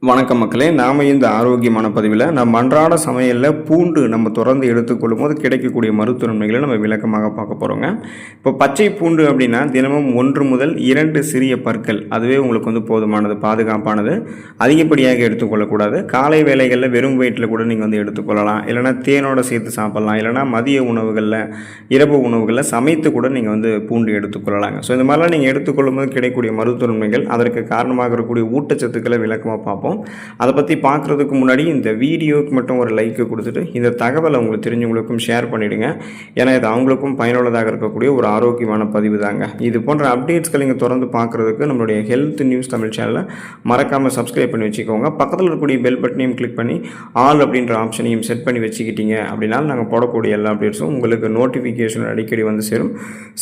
வணக்கம் மக்களே, நாம் இந்த ஆரோக்கியமான பதிவில் நம்ம அன்றாட சமையலில் பூண்டு நம்ம தொடர்ந்து எடுத்துக்கொள்ளும் போது கிடைக்கக்கூடிய மருத்துவ நன்மைகளை நம்ம விளக்கமாக பார்க்க போகிறோங்க. இப்போ பச்சை பூண்டு அப்படின்னா தினமும் 1 முதல் 2 சிறிய பற்கள் அதுவே உங்களுக்கு போதுமானது, பாதுகாப்பானது. அதிகப்படியாக எடுத்துக்கொள்ளக்கூடாது. காலை வேளைகளில் வெறும் வயிற்றில் கூட நீங்கள் எடுத்துக்கொள்ளலாம். இல்லைனா தேனோடு சேர்த்து சாப்பிட்லாம். இல்லைனா மதிய உணவுகளில், இரவு உணவுகளில் சமைத்து கூட நீங்கள் பூண்டு எடுத்துக்கொள்ளலாங்க. ஸோ இந்த மாதிரிலாம் நீங்கள் எடுத்துக்கொள்ளும் போது கிடைக்கக்கூடிய மருத்துவ நன்மைகள், அதற்கு காரணமாக இருக்கக்கூடிய ஊட்டச்சத்துக்களை விளக்கமாக பார்ப்போம். அதை பற்றி பார்க்குறதுக்கு முன்னாடி இந்த வீடியோவுக்கு மட்டும் ஒரு லைக்கு கொடுத்துட்டு இந்த தகவலை உங்களுக்கு தெரிஞ்சவங்களுக்கும் ஷேர் பண்ணிவிடுங்க. ஏன்னா இது அவங்களுக்கும் பயனுள்ளதாக இருக்கக்கூடிய ஒரு ஆரோக்கியமான பதிவு தாங்க. இது போன்ற அப்டேட்ஸ்களை நீங்கள் தொடர்ந்து பார்க்குறதுக்கு நம்மளுடைய ஹெல்த் நியூஸ் தமிழ் சேனலை மறக்காமல் சப்ஸ்கிரைப் பண்ணி வச்சுக்கோங்க. பக்கத்தில் இருக்கக்கூடிய பெல் பட்டனையும் கிளிக் பண்ணி ஆல் அப்படின்ற ஆப்ஷனையும் செட் பண்ணி வச்சுக்கிட்டீங்க அப்படின்னா நாங்கள் போடக்கூடிய எல்லா அப்டேட்ஸும் உங்களுக்கு நோட்டிஃபிகேஷன் அடிக்கடி சேரும்.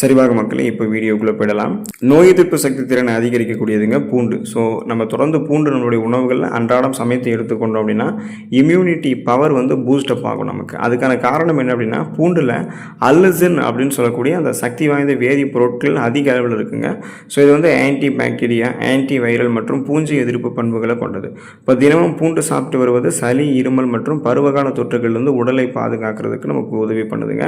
சரிவாக மக்களே, இப்போ வீடியோக்குள்ளே போயிடலாம். நோய் எதிர்ப்பு சக்தி திறனை அதிகரிக்கக்கூடியதுங்க பூண்டு. ஸோ நம்ம தொடர்ந்து பூண்டு நம்மளுடைய உணவுகளில் அன்றாடம் சமைத்து எடுத்துக்கொண்டோம் அப்படின்னா இம்யூனிட்டி பவர் பூஸ்டப் ஆகும் நமக்கு. அதுக்கான காரணம் என்ன அப்படின்னா, பூண்டில் அல்லசின் அப்படின்னு சொல்லக்கூடிய அந்த சக்தி வாய்ந்த வேதி பொருட்கள் அதிக அளவில் இருக்குங்க. ஸோ இது ஆன்டி பாக்டீரியா, ஆன்டி வைரல் மற்றும் பூஞ்சை எதிர்ப்பு பண்புகளை கொண்டது. இப்போ தினமும் பூண்டு சாப்பிட்டு வருவது சளி, இருமல் மற்றும் பருவகால தொற்றுகள்லேருந்து உடலை பாதுகாக்கிறதுக்கு நமக்கு உதவி பண்ணுதுங்க.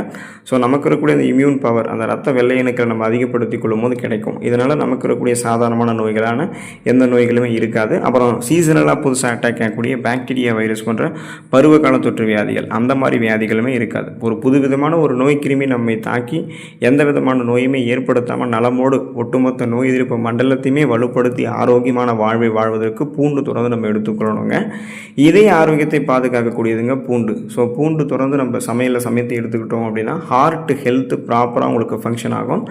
ஸோ நமக்கு இருக்கக்கூடிய அந்த இம்யூன் பவர், அந்த ரத்த வெள்ளை அணுக்களை நம்ம அதிகப்படுத்தி கொள்ளும் போது கிடைக்கும். இதனால் நமக்கு இருக்கக்கூடிய சாதாரணமான நோய்களான எந்த நோய்களுமே இருக்காது. அப்புறம் சீசனலாக புதுசாக அட்டாக் ஆகக்கூடிய பாக்டீரியா, வைரஸ் போன்ற பருவகால தொற்று வியாதிகள், அந்த மாதிரி வியாதிகளுமே இருக்காது. ஒரு புதுவிதமான ஒரு நோய் கிருமி நம்மை தாக்கி எந்த விதமான நோயுமே ஏற்படுத்தாமல் நலமோடு ஒட்டுமொத்த நோய் எதிர்ப்பு மண்டலத்தையுமே வலுப்படுத்தி ஆரோக்கியமான வாழ்வை வாழ்வதற்கு பூண்டு தொடர்ந்து நம்ம எடுத்துக்கொள்ளணுங்க. இதய ஆரோக்கியத்தை பாதுகாக்கக்கூடியதுங்க பூண்டு. ஸோ பூண்டு தொடர்ந்து நம்ம சமையலில் சமைத்து எடுத்துக்கிட்டோம் அப்படின்னா ஹார்ட் ஹெல்த் ப்ராப்பராக உங்களுக்கு ஃபங்க்ஷன் ஆகும்.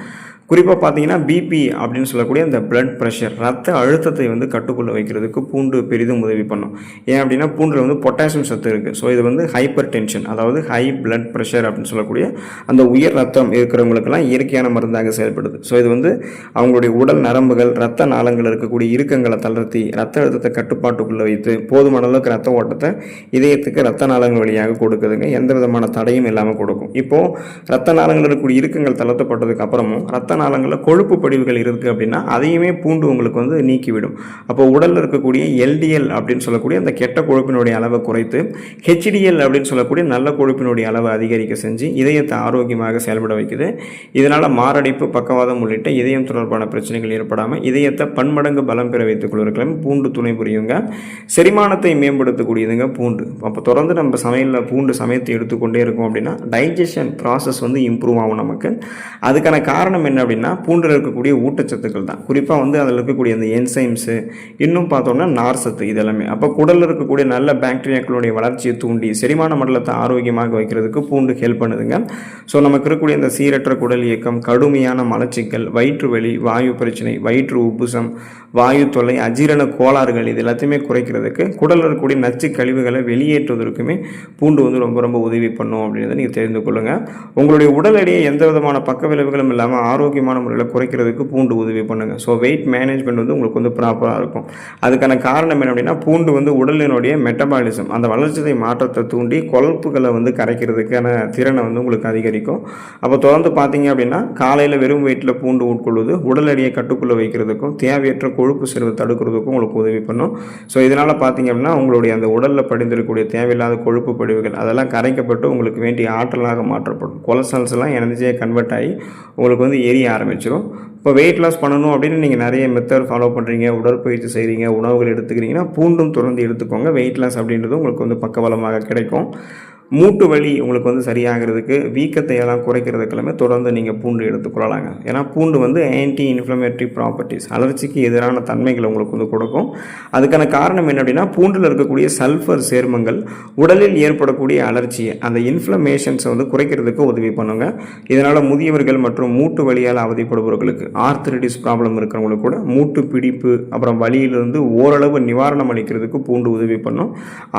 குறிப்பாக பார்த்தீங்கன்னா பிபி அப்படின்னு சொல்லக்கூடிய அந்த பிளட் ப்ரெஷர், ரத்த அழுத்தத்தை கட்டுக்குள்ளே வைக்கிறதுக்கு பூண்டு பெரிதும் உதவி பண்ணும். ஏன் அப்படின்னா பூண்டில் பொட்டாசியம் சத்து இருக்குது. ஸோ இது ஹைப்பர் டென்ஷன், அதாவது ஹை பிளட் ப்ரெஷர் அப்படின்னு சொல்லக்கூடிய அந்த உயர் ரத்தம் இருக்கிறவங்களுக்கெல்லாம் இயற்கையான மருந்தாக செயல்படுது. ஸோ இது அவங்களுடைய உடல் நரம்புகள், ரத்த நாளங்கள் இருக்கக்கூடிய இறுக்கங்களை தளர்த்தி ரத்த அழுத்தத்தை கட்டுப்பாட்டுக்குள்ளே வைத்து போதுமான அளவுக்கு ரத்த ஓட்டத்தை இதயத்துக்கு ரத்த நாளங்கள் வழியாக கொடுக்குதுங்க. எந்த விதமான தடையும் இல்லாமல் கொடுக்கும். இப்போது ரத்த நாளங்கள் இருக்கக்கூடிய இறுக்கங்கள் தளர்த்தப்பட்டதுக்கு அப்புறமும் ரத்த நாளங்களில் கொழுப்பு படிவுகள் இருக்குது அப்படின்னா அதையுமே பூண்டு உங்களுக்கு நீக்கிவிடும். அப்போ உடலில் இருக்கக்கூடிய எல்டிஎல் அப்படின்னு சொல்லக்கூடிய அந்த கெட்ட கொழுப்பினுடைய அளவை குறைத்து ஹெச்டிஎல் அப்படின்னு சொல்லக்கூடிய நல்ல கொழுப்பினுடைய அளவை அதிகரிக்க செஞ்சு இதயத்தை ஆரோக்கியமாக செயல்பட வைக்குது. இதனால் மாரடைப்பு, பக்கவாதம் உள்ளிட்ட இதயம் தொடர்பான பிரச்சனைகள் ஏற்படாமல் இதயத்தை பன்மடங்கு பலம் பெற வைத்துக் கொள்வதற்கு பூண்டு துணை புரியுங்க. செரிமானத்தை மேம்படுத்தக்கூடியதுங்க பூண்டு. அப்போ தொடர்ந்து நம்ம சமையலில் பூண்டு சமைத்து எடுத்துக்கொண்டே இருக்கோம் அப்படின்னா டைஜஷன் ப்ராசஸ் இம்ப்ரூவ் ஆகும் நமக்கு. அதுக்கான காரணம் என்ன அப்படின்னா பூண்டில் இருக்கக்கூடிய ஊட்டச்சத்துக்கள் தான். குறிப்பாக அதில் இருக்கக்கூடிய அந்த என்சைம்ஸு, இன்னும் பார்த்தோம்னா நார் சத்து, இதெல்லாமே. அப்போ குடலில் இருக்கக்கூடிய நல்ல பாக்டீரியாக்களுடைய வளர்ச்சியை தூண்டி செரிமான மண்டலத்தை ஆரோக்கியமாக வைக்கிறதுக்கு பூண்டு ஹெல்ப் பண்ணுதுங்க. ஸோ நமக்கு இருக்கக்கூடிய இந்த சீரற்ற குடல் இயக்கம், கடுமையான மலச்சிக்கல், வயிற்று வலி, வாயு பிரச்சனை, வயிற்று உப்புசம், வாயு தொல்லை, அஜீரண கோளாறுகள், இது எல்லாத்தையுமே குறைக்கிறதுக்கு, குடலில் இருக்கக்கூடிய நச்சு கழிவுகளை வெளியேற்றுவதற்குமே பூண்டு ரொம்ப ரொம்ப உதவி பண்ணும் அப்படின்றத நீங்கள் தெரிந்து கொள்ளுங்கள். உங்களுடைய உடல் எடையை எந்த விதமான பக்க விளைவுகளும் இல்லாமல் ஆரோக்கியமான முறையில் குறைக்கிறதுக்கு பூண்டு உதவி பண்ணுங்கள். ஸோ வெயிட் மேனேஜ்மெண்ட் உங்களுக்கு ப்ராப்பராக இருக்கும். அதுக்கான காரணம் என்ன அப்படின்னா பூண்டு உடலினுடைய மெட்டபாலிசம், அந்த வளர்ச்சிதை மாற்றத்தை தூண்டி கொழுப்புகளை கரைக்கிறதுக்கான திறனை உங்களுக்கு அதிகரிக்கும். அப்போ தொடர்ந்து பார்த்தீங்க அப்படின்னா காலையில் வெறும் வயிற்றில் பூண்டு உட்கொள்வது உடல் எடையை கட்டுக்குள்ளே வைக்கிறதுக்கும் தேவையற்ற கொழுப்பு செல்வதை தடுக்கிறதுக்கும் உங்களுக்கு உதவி பண்ணும். ஸோ இதனால் பார்த்தீங்க அப்படின்னா உங்களுடைய அந்த உடலில் படிந்திருக்கக்கூடிய தேவையில்லாத கொழுப்பு படிவுகள் அதெல்லாம் கரைக்கப்பட்டு உங்களுக்கு வேண்டிய ஆற்றலாக மாற்றப்படும். கொலஸ்ட்ரால்ஸ் எல்லாம் எனர்ஜியாக கன்வெர்ட் ஆகி உங்களுக்கு எரிய ஆரம்பிச்சிடும். இப்போ வெயிட் லாஸ் பண்ணணும் அப்படின்னு நீங்கள் நிறைய மெத்தட் ஃபாலோ பண்ணுறீங்க, உடற்பயிற்சி செய்கிறீங்க, உணவுகள் எடுத்துக்கிறீங்கன்னா பூண்டும் தொடர்ந்து எடுத்துக்கோங்க. வெயிட் லாஸ் அப்படின்றது உங்களுக்கு பக்கபலமாக கிடைக்கும். மூட்டு வலி உங்களுக்கு சரியாகிறதுக்கு, வீக்கத்தை எல்லாம் குறைக்கிறதுக்கெல்லாமே தொடர்ந்து நீங்கள் பூண்டு எடுத்துக்கொள்ளலாங்க. ஏன்னா பூண்டு ஆன்டி இன்ஃப்ளமேட்டரி ப்ராப்பர்ட்டிஸ், அலர்ச்சிக்கு எதிரான தன்மைகளை உங்களுக்கு கொடுக்கும். அதுக்கான காரணம் என்ன அப்படின்னா பூண்டில் இருக்கக்கூடிய சல்ஃபர் சேர்மங்கள் உடலில் ஏற்படக்கூடிய அலர்ச்சியை, அந்த இன்ஃப்ளமேஷன்ஸை குறைக்கிறதுக்கு உதவி பண்ணுங்க. இதனால் முதியவர்கள் மற்றும் மூட்டு வலியால் அவதிப்படுபவர்களுக்கு, ஆர்த்தரைட்டிஸ் ப்ராப்ளம் இருக்கிறவங்களுக்கு கூட மூட்டு பிடிப்பு அப்புறம் வலியிலிருந்து ஓரளவு நிவாரணம் அளிக்கிறதுக்கு பூண்டு உதவி பண்ணும்.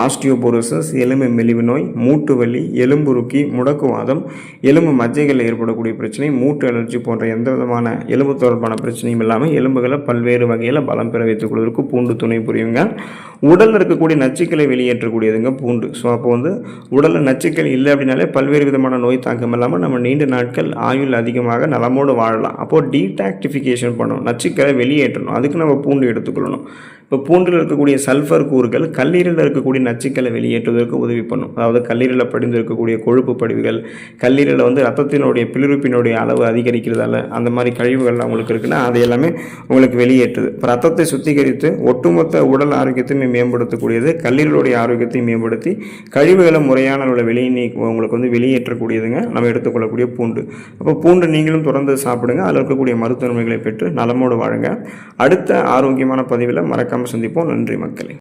ஆஸ்டியோபோரோசிஸ், எலும்பு மெலிவு நோய், மூட்டு வலி, எலும்புருக்கி, முடக்குவாதம், எலும்பு மஜ்ஜைகளில் ஏற்படக்கூடிய பிரச்சனை, மூட்டு அலர்ஜி போன்ற எந்த விதமான எலும்பு தொடர்பான பிரச்சனையும் இல்லாமல் எலும்புகளை பல்வேறு வகையில் பலம் பெற வைத்துக் கொள்வதற்கு பூண்டு துணை புரியுங்க. உடலில் இருக்கக்கூடிய நச்சுக்களை வெளியேற்றக்கூடியதுங்க பூண்டு. ஸோ அப்போ உடலில் நச்சுக்கள் இல்லை அப்படின்னாலே பல்வேறு விதமான நோய் தாக்கம் இல்லாமல் நம்ம நீண்ட நாட்கள் ஆயுள் அதிகமாக நலமோடு வாழலாம். அப்போது டீடாக்டிஃபிகேஷன் பண்ணணும், நச்சுக்களை வெளியேற்றணும். அதுக்கு நம்ம பூண்டு எடுத்துக்கொள்ளணும். இப்போ பூண்டில் இருக்கக்கூடிய சல்ஃபர் கூறுகள் கல்லீரலில் இருக்கக்கூடிய நச்சுக்களை வெளியேற்றுவதற்கு உதவி பண்ணும். அதாவது கல்லீரலில் படிந்து இருக்கக்கூடிய கொழுப்பு படிவுகள், கல்லீரலில் வந்து ரத்தத்தினுடைய பிலிருப்பினுடைய அளவு அதிகரிக்கிறதால அந்த மாதிரி கழிவுகள் உங்களுக்கு இருக்குன்னா அது எல்லாமே உங்களுக்கு வெளியேற்றுது. இப்போ ரத்தத்தை சுத்திகரித்து ஒட்டுமொத்த உடல் ஆரோக்கியத்தையும் மேம்படுத்தக்கூடியது, கல்லீரலுடைய ஆரோக்கியத்தையும் மேம்படுத்தி கழிவுகளை முறையான உங்களுக்கு வந்து வெளியேற்றக்கூடியதுங்க நம்ம எடுத்துக்கொள்ளக்கூடிய பூண்டு. அப்போ பூண்டு நீங்களும் தொடர்ந்து சாப்பிடுங்க. அதில் இருக்கக்கூடிய மருத்துவ நன்மைகளை பெற்று நலமோடு வாழுங்க. அடுத்த ஆரோக்கியமான பதிவில் மறக்காமல் சந்திப்போம். நன்றி மக்களே.